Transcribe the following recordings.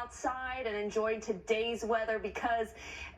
outside and enjoy today's weather because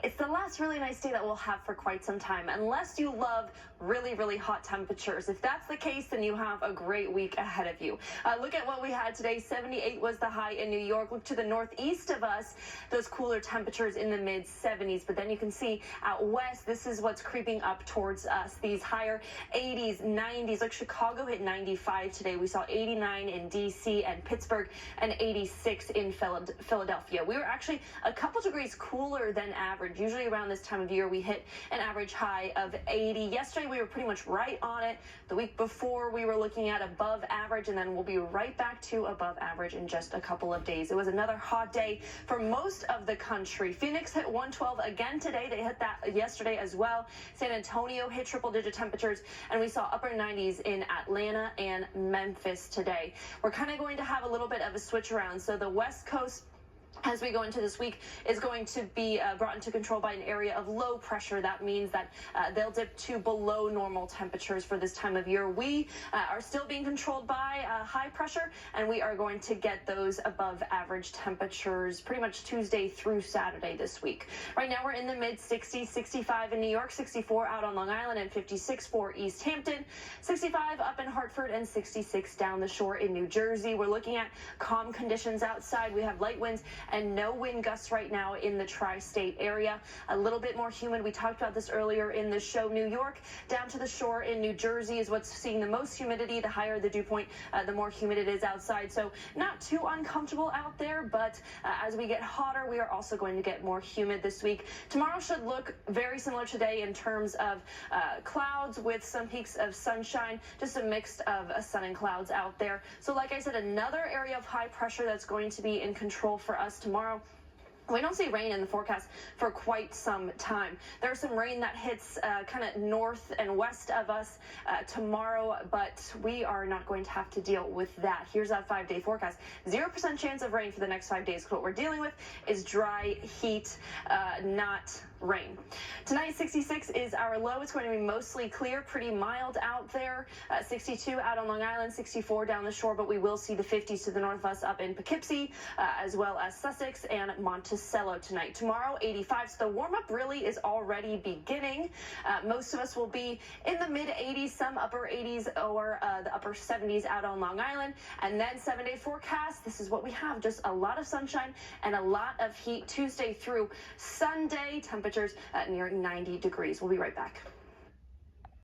it's the last really nice day that we'll have for quite some time, unless you love really, really hot temperatures. If that's the case, then you have a great week ahead of you. Look at what we had today. 78 was the high in New York. Look to the northeast of us, those cooler temperatures in the mid 70s. But then you can see out west, this is what's creeping up towards us. These higher 80s, 90s. Like Chicago hit 95 today. We saw 89 in D.C. and Pittsburgh and 86 in Philadelphia. We were actually a couple degrees cooler than average. Usually around this time of year, we hit an average high of 80. Yesterday, we were pretty much right on it. The week before, we were looking at above average, and then we'll be right back to above average in just a couple of days. It was another hot day for most of the country. Phoenix hit 112 again today. They hit that yesterday as well. San Antonio hit triple-digit temperatures, and we saw upper 90s in Atlanta and Memphis today. We're kind of going to have a little bit of a switch around. So the West Coast, as we go into this week, is going to be brought into control by an area of low pressure. That means that they'll dip to below normal temperatures for this time of year. We are still being controlled by high pressure, and we are going to get those above average temperatures pretty much Tuesday through Saturday this week. Right now we're in the mid 60s, 65 in New York, 64 out on Long Island, and 56 for East Hampton, 65 up in Hartford, and 66 down the shore in New Jersey. We're looking at calm conditions outside. We have light winds and no wind gusts right now in the tri-state area. A little bit more humid. We talked about this earlier in the show. New York down to the shore in New Jersey is what's seeing the most humidity. The higher the dew point, the more humid it is outside. So not too uncomfortable out there, but as we get hotter, we are also going to get more humid this week. Tomorrow should look very similar to today in terms of clouds with some peaks of sunshine, just a mix of sun and clouds out there. So like I said, another area of high pressure that's going to be in control for us tomorrow. We don't see rain in the forecast for quite some time. There's some rain that hits kind of north and west of us tomorrow, but we are not going to have to deal with that. Here's that 5-day forecast. 0% chance of rain for the next 5 days. What we're dealing with is dry heat, not rain. Tonight, 66 is our low. It's going to be mostly clear, pretty mild out there. 62 out on Long Island, 64 down the shore, but we will see the 50s to the north of us up in Poughkeepsie, as well as Sussex and Monticello tonight. Tomorrow, 85. So the warm-up really is already beginning. Most of us will be in the mid-80s, some upper 80s or the upper 70s out on Long Island. And then 7-day forecast, this is what we have. Just a lot of sunshine and a lot of heat Tuesday through Sunday. Temperatures near 90 degrees. We'll be right back.